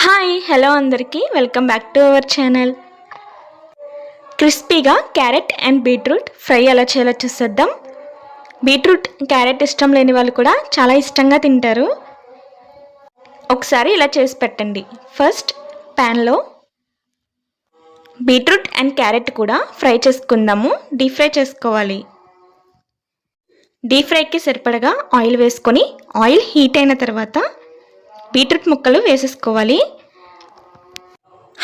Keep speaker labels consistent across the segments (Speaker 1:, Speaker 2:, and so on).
Speaker 1: Hi hello అందరికీ welcome back to our channel. క్రిస్పీగా carrot and beetroot fry ఎలా చేయాలో చూసేద్దాం. బీట్రూట్ క్యారెట్ ఇష్టం లేని వాళ్ళు కూడా చాలా ఇష్టంగా తింటారు. ఒకసారి ఇలా చేసి పెట్టండి. ఫస్ట్ ప్యాన్లో బీట్రూట్ అండ్ క్యారెట్ కూడా ఫ్రై చేసుకుందాము. డీప్ ఫ్రై చేసుకోవాలి. డీప్ ఫ్రైకి సరిపడగా ఆయిల్ వేసుకొని ఆయిల్ హీట్ అయిన తర్వాత బీట్రూట్ ముక్కలు వేసేసుకోవాలి.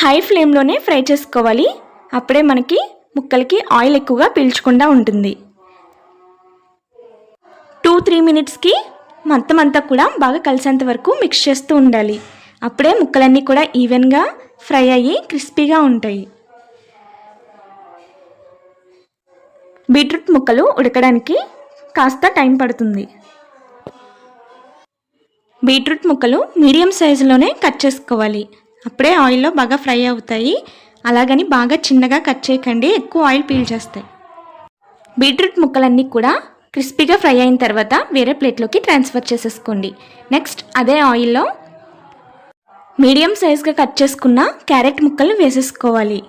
Speaker 1: హై ఫ్లేమ్లోనే ఫ్రై చేసుకోవాలి. అప్పుడే మనకి ముక్కలకి ఆయిల్ ఎక్కువగా పీల్చకుండా ఉంటుంది. 2-3 మినిట్స్కి మొత్తం అంతా కూడా బాగా కలిసేంత వరకు మిక్స్ చేస్తూ ఉండాలి. అప్పుడే ముక్కలన్నీ కూడా ఈవెన్గా ఫ్రై అయ్యి క్రిస్పీగా ఉంటాయి. బీట్రూట్ ముక్కలు ఉడకడానికి కాస్త టైం పడుతుంది. బీట్రూట్ ముక్కలు మీడియం సైజులోనే కట్ చేసుకోవాలి. అప్పుడే ఆయిల్లో బాగా ఫ్రై అవుతాయి. అలాగని బాగా చిన్నగా కట్ చేయకండి, ఎక్కువ ఆయిల్ పీల్చేస్తాయి. బీట్రూట్ ముక్కలన్నీ కూడా క్రిస్పీగా ఫ్రై అయిన తర్వాత వేరే ప్లేట్లోకి ట్రాన్స్ఫర్ చేసేసుకోండి. నెక్స్ట్ అదే ఆయిల్లో మీడియం సైజ్గా కట్ చేసుకున్న క్యారెట్ ముక్కలు వేసేసుకోవాలి.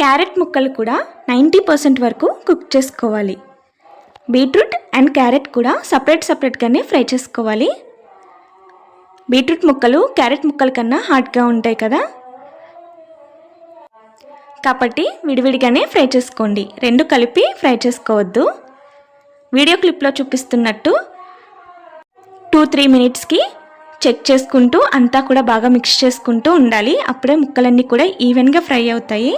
Speaker 1: క్యారెట్ ముక్కలు కూడా 90% వరకు కుక్ చేసుకోవాలి. బీట్రూట్ అండ్ క్యారెట్ కూడా సపరేట్గానే ఫ్రై చేసుకోవాలి. బీట్రూట్ ముక్కలు క్యారెట్ ముక్కల కన్నా హార్డ్గా ఉంటాయి కదా, కాబట్టి విడివిడిగానే ఫ్రై చేసుకోండి. రెండు కలిపి ఫ్రై చేసుకోవద్దు. వీడియో క్లిప్లో చూపిస్తున్నట్టు 2-3 మినిట్స్కి చెక్ చేసుకుంటూ అంతా కూడా బాగా మిక్స్ చేసుకుంటూ ఉండాలి. అప్పుడే ముక్కలన్నీ కూడా ఈవెన్గా ఫ్రై అవుతాయి.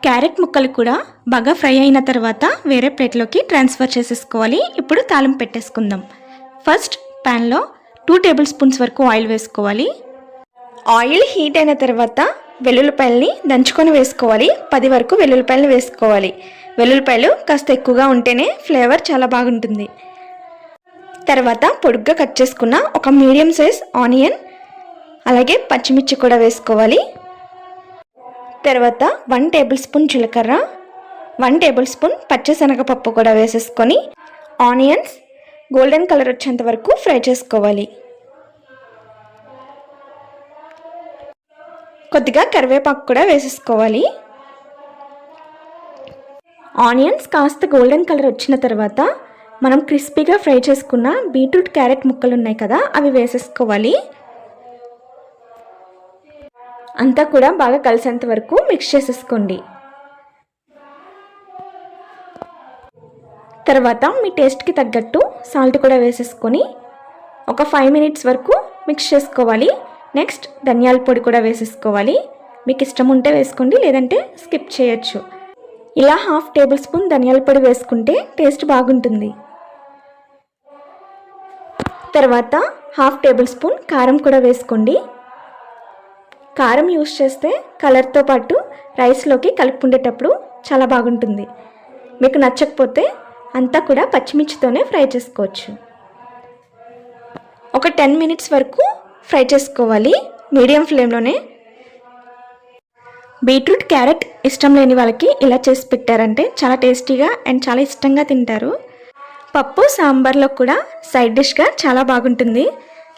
Speaker 1: క్యారెట్ ముక్కలు కూడా బాగా ఫ్రై అయిన తర్వాత వేరే ప్లేట్లోకి ట్రాన్స్ఫర్ చేసేసుకోవాలి. ఇప్పుడు తాలింపు పెట్టేసుకుందాం. ఫస్ట్ ప్యాన్లో 2 టేబుల్ స్పూన్స్ వరకు ఆయిల్ వేసుకోవాలి. ఆయిల్ హీట్ అయిన తర్వాత వెల్లుల్లిపాయలని దంచుకొని వేసుకోవాలి. 10 వరకు వెల్లుల్లిపాయలు వేసుకోవాలి. వెల్లుల్లిపాయలు కాస్త ఎక్కువగా ఉంటేనే ఫ్లేవర్ చాలా బాగుంటుంది. తర్వాత పొడుగ్గా కట్ చేసుకున్న ఒక మీడియం సైజ్ ఆనియన్ అలాగే పచ్చిమిర్చి కూడా వేసుకోవాలి. తర్వాత 1 టేబుల్ స్పూన్ జీలకర్ర, 1 టేబుల్ స్పూన్ పచ్చిశనగపప్పు కూడా వేసేసుకొని ఆనియన్స్ గోల్డెన్ కలర్ వచ్చేంత వరకు ఫ్రై చేసుకోవాలి. కొద్దిగా కరివేపాకు కూడా వేసేసుకోవాలి. ఆనియన్స్ కాస్త గోల్డెన్ కలర్ వచ్చిన తర్వాత మనం క్రిస్పీగా ఫ్రై చేసుకున్న బీట్రూట్ క్యారెట్ ముక్కలు ఉన్నాయి కదా, అవి వేసేసుకోవాలి. అంతా కూడా బాగా కలిసేంత వరకు మిక్స్ చేసేసుకోండి. తర్వాత మీ టేస్ట్కి తగ్గట్టు సాల్ట్ కూడా వేసేసుకొని ఒక 5 మినిట్స్ వరకు మిక్స్ చేసుకోవాలి. నెక్స్ట్ ధనియాల పొడి కూడా వేసేసుకోవాలి. మీకు ఇష్టం ఉంటే వేసుకోండి, లేదంటే స్కిప్ చేయొచ్చు. ఇలా 1/2 టేబుల్ స్పూన్ ధనియాల పొడి వేసుకుంటే టేస్ట్ బాగుంటుంది. తర్వాత 1/2 టేబుల్ స్పూన్ కారం కూడా వేసుకోండి. కారం యూస్ చేస్తే కలర్తో పాటు రైస్లోకి కలుపుకుండేటప్పుడు చాలా బాగుంటుంది. మీకు నచ్చకపోతే అంతా కూడా పచ్చిమిర్చితోనే ఫ్రై చేసుకోవచ్చు. ఒక 10 మినిట్స్ వరకు ఫ్రై చేసుకోవాలి మీడియం ఫ్లేమ్లోనే. బీట్రూట్ క్యారెట్ ఇష్టం లేని వాళ్ళకి ఇలా చేసి పెట్టారంటే చాలా టేస్టీగా అండ్ చాలా ఇష్టంగా తింటారు. పప్పు సాంబార్లో కూడా సైడ్ డిష్గా చాలా బాగుంటుంది.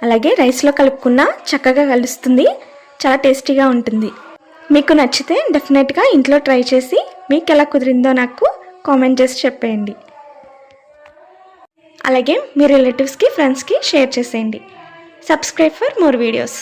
Speaker 1: అలాగే రైస్లో కలుపుకున్నా చక్కగా కలుస్తుంది, చాలా టేస్టీగా ఉంటుంది. మీకు నచ్చితే డెఫినెట్గా ఇంట్లో ట్రై చేసి మీకు ఎలా కుదిరిందో నాకు కామెంట్ చేసి చెప్పేయండి. అలాగే మీ రిలేటివ్స్కి ఫ్రెండ్స్కి షేర్ చేసేయండి. Subscribe for more videos.